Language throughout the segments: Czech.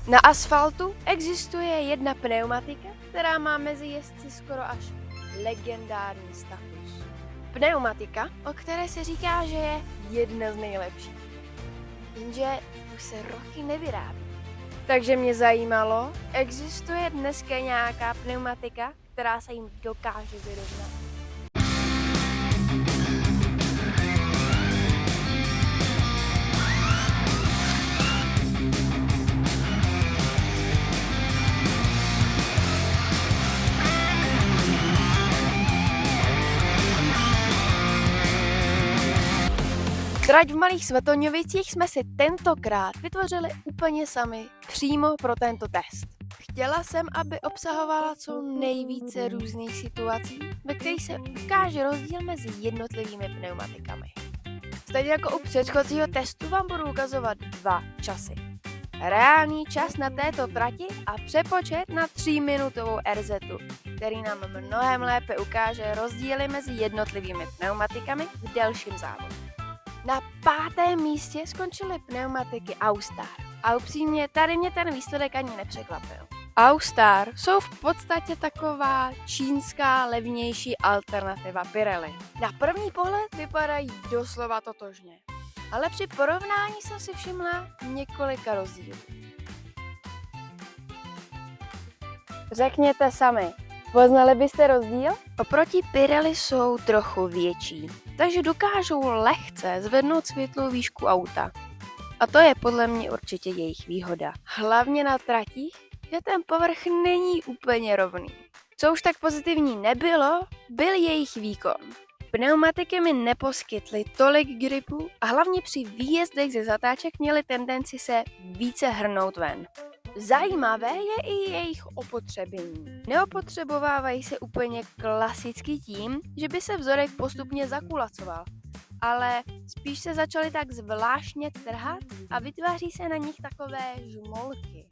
Na asfaltu existuje jedna pneumatika, která má mezi jezdci skoro až legendární status. Pneumatika, o které se říká, že je jedna z nejlepších. Jenže už se roky nevyrábí. Takže mě zajímalo, existuje dneska nějaká pneumatika, která se jim dokáže vyrovnat. Trať v Malých Svatoňovicích jsme si tentokrát vytvořili úplně sami, přímo pro tento test. Chtěla jsem, aby obsahovala co nejvíce různých situací, ve kterých se ukáže rozdíl mezi jednotlivými pneumatikami. Stejně jako u předchozího testu vám budu ukazovat dva časy. Reálný čas na této trati a přepočet na 3minutovou RZ, který nám mnohem lépe ukáže rozdíly mezi jednotlivými pneumatikami v delším závodu. Na 5. místě skončily pneumatiky Austar. A upřímně, tady mě ten výsledek ani nepřekvapil. Austar jsou v podstatě taková čínská levnější alternativa Pirelli. Na první pohled vypadají doslova totožně. Ale při porovnání jsem si všimla několika rozdílů. Řekněte sami, poznali byste rozdíl? Oproti Pirelli jsou trochu větší, takže dokážou lehce zvednout světlou výšku auta. A to je podle mě určitě jejich výhoda. Hlavně na tratích, že ten povrch není úplně rovný. Co už tak pozitivní nebylo, byl jejich výkon. Pneumatiky mi neposkytly tolik gripu a hlavně při výjezdech ze zatáček měly tendenci se více hrnout ven. Zajímavé je i jejich opotřebení. Neopotřebovávají se úplně klasicky tím, že by se vzorek postupně zakulacoval, ale spíš se začaly tak zvláštně trhat a vytváří se na nich takové žmolky.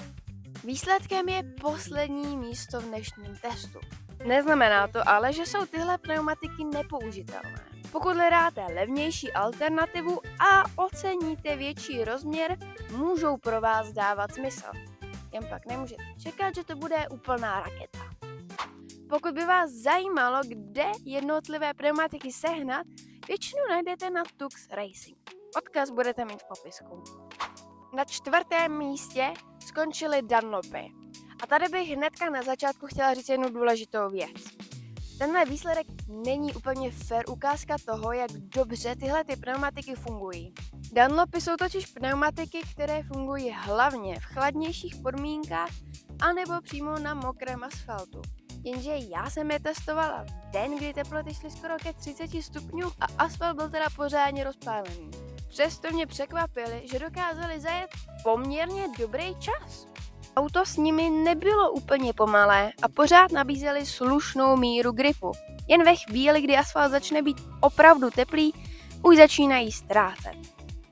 Výsledkem je poslední místo v dnešním testu. Neznamená to ale, že jsou tyhle pneumatiky nepoužitelné. Pokud hledáte levnější alternativu a oceníte větší rozměr, můžou pro vás dávat smysl. Jen pak nemůžete čekat, že to bude úplná raketa. Pokud by vás zajímalo, kde jednotlivé pneumatiky sehnat, většinu najdete na Tux Racing. Odkaz budete mít v popisku. Na 4. místě skončily Dunlopy. A tady bych hnedka na začátku chtěla říct jednu důležitou věc. Tenhle výsledek není úplně fair ukázka toho, jak dobře tyhle pneumatiky fungují. Dunlopy jsou totiž pneumatiky, které fungují hlavně v chladnějších podmínkách anebo přímo na mokrém asfaltu. Jenže já jsem je testovala v den, kdy teploty šly skoro ke 30 stupňů a asfalt byl teda pořádně rozpálený. Přesto mě překvapili, že dokázali zajet poměrně dobrý čas. Auto s nimi nebylo úplně pomalé a pořád nabízeli slušnou míru gripu. Jen ve chvíli, kdy asfalt začne být opravdu teplý, už začínají ztrácet.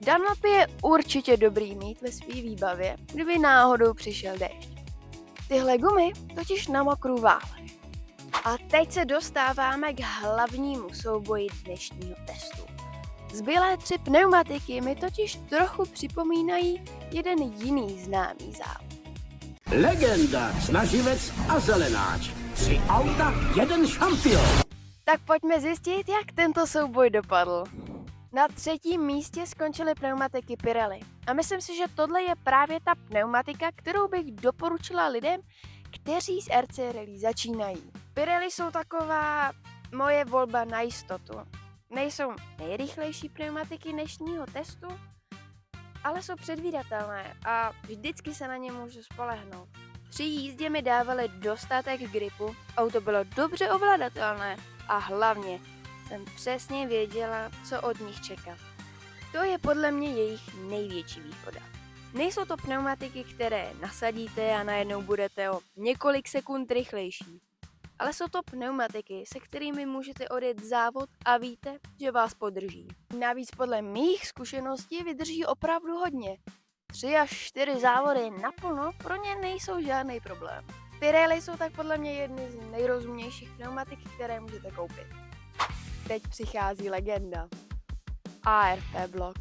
Dunlopy je určitě dobrý mít ve své výbavě, kdyby náhodou přišel déšť. Tyhle gumy totiž na mokrou válejí. A teď se dostáváme k hlavnímu souboji dnešního testu. Zbylé 3 pneumatiky mi totiž trochu připomínají jeden jiný známý závod. Legenda, snaživec a zelenáč. 3 auta, 1 šampion. Tak pojďme zjistit, jak tento souboj dopadl. Na 3. místě skončily pneumatiky Pirelli. A myslím si, že tohle je právě ta pneumatika, kterou bych doporučila lidem, kteří s RC Rally začínají. Pirelli jsou taková moje volba na jistotu. Nejsou nejrychlejší pneumatiky dnešního testu, ale jsou předvídatelné a vždycky se na ně můžu spolehnout. Při jízdě mi dávali dostatek gripu, auto bylo dobře ovladatelné a hlavně jsem přesně věděla, co od nich čekat. To je podle mě jejich největší výhoda. Nejsou to pneumatiky, které nasadíte a najednou budete o několik sekund rychlejší. Ale jsou to pneumatiky, se kterými můžete odjet závod a víte, že vás podrží. Navíc podle mých zkušeností vydrží opravdu hodně. 3 až 4 závody naplno pro ně nejsou žádný problém. Pirelli jsou tak podle mě jedny z nejrozumnějších pneumatik, které můžete koupit. Teď přichází legenda. ARP blok.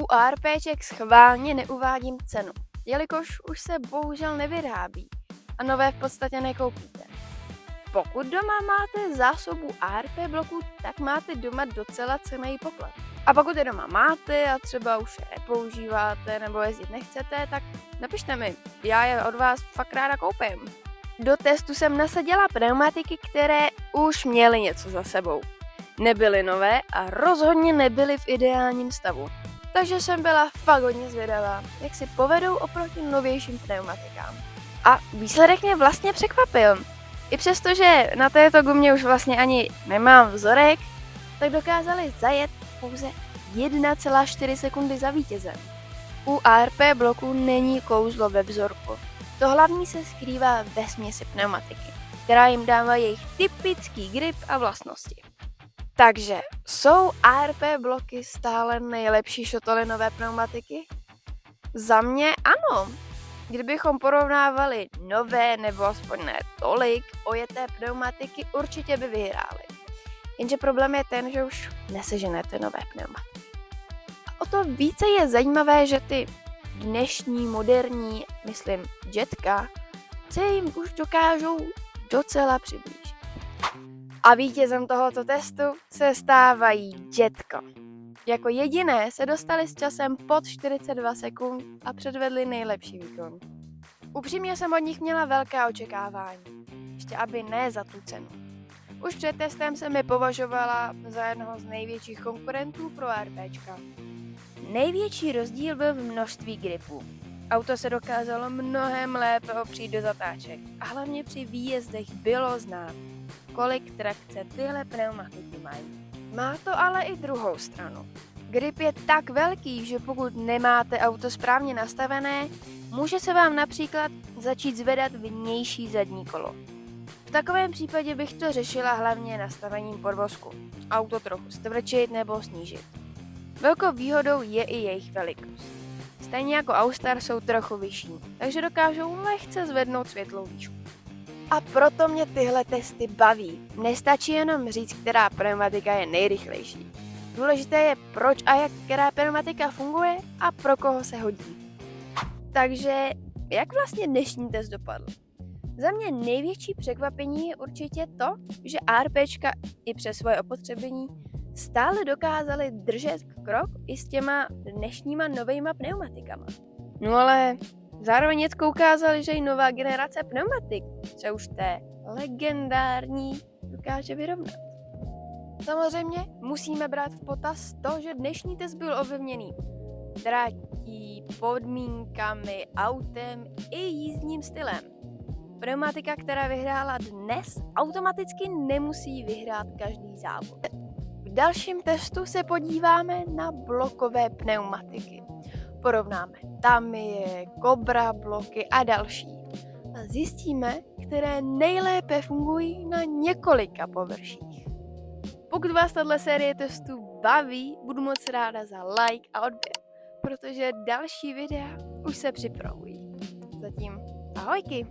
U ARPček schválně neuvádím cenu. jelikož už se bohužel nevyrábí a nové v podstatě nekoupíte. Pokud doma máte zásobu ARP bloků, tak máte doma docela cenný poklad. A pokud je doma máte a třeba už je nepoužíváte nebo jezdit nechcete, tak napište mi, já je od vás fakt ráda koupím. Do testu jsem nasadila pneumatiky, které už měly něco za sebou. Nebyly nové a rozhodně nebyly v ideálním stavu. Takže jsem byla fakt hodně zvědavá, jak si povedou oproti novějším pneumatikám. A výsledek mě vlastně překvapil. I přesto, že na této gumě už vlastně ani nemám vzorek, tak dokázali zajet pouze 1,4 sekundy za vítězem. U ARP bloku není kouzlo ve vzorku. To hlavní se skrývá ve směsi pneumatiky, která jim dává jejich typický grip a vlastnosti. Takže jsou ARP bloky stále nejlepší šotolinové pneumatiky? Za mě ano. Kdybychom porovnávali nové nebo aspoň ne tolik ojeté pneumatiky, určitě by vyhrály. Jenže problém je ten, že už neseženete nové pneumatiky. A o to více je zajímavé, že ty dnešní moderní, myslím, jetka, se jim už dokážou docela přiblížit. A vítězem tohoto testu se stávají Jetco. Jako jediné se dostali s časem pod 42 sekund a předvedli nejlepší výkon. Upřímně jsem od nich měla velká očekávání, ještě aby ne za tu cenu. Už před testem jsem je považovala za jednoho z největších konkurentů pro ARPčka. Největší rozdíl byl v množství gripů. Auto se dokázalo mnohem lépe opřít do zatáček a hlavně při výjezdech bylo znát, kolik trakce tyhle pneumatiky mají. Má to ale i druhou stranu. Grip je tak velký, že pokud nemáte auto správně nastavené, může se vám například začít zvedat vnější zadní kolo. V takovém případě bych to řešila hlavně nastavením podvozku. Auto trochu stvrčit nebo snížit. Velkou výhodou je i jejich velikost. Stejně jako Austar jsou trochu vyšší, takže dokážou lehce zvednout světlou výšku. A proto mě tyhle testy baví. Nestačí jenom říct, která pneumatika je nejrychlejší. Důležité je, proč a jak která pneumatika funguje a pro koho se hodí. Takže jak vlastně dnešní test dopadl? Za mě největší překvapení je určitě to, že ARPčka i přes svoje opotřebení stále dokázali držet krok i s těma dnešníma novejma pneumatikama. No ale zároveň Jetco ukázali, že i nová generace pneumatik se už té legendární dokáže vyrovnat. Samozřejmě musíme brát v potaz to, že dnešní test byl ovlivněný tratí, podmínkami, autem i jízdním stylem. Pneumatika, která vyhrála dnes, automaticky nemusí vyhrát každý závod. V dalším testu se podíváme na blokové pneumatiky. Porovnáme Tamiya, Cobra bloky a další. A zjistíme, které nejlépe fungují na několika površích. Pokud vás tato série testů baví, budu moc ráda za like a odběr, protože další videa už se připravují. Zatím ahojky!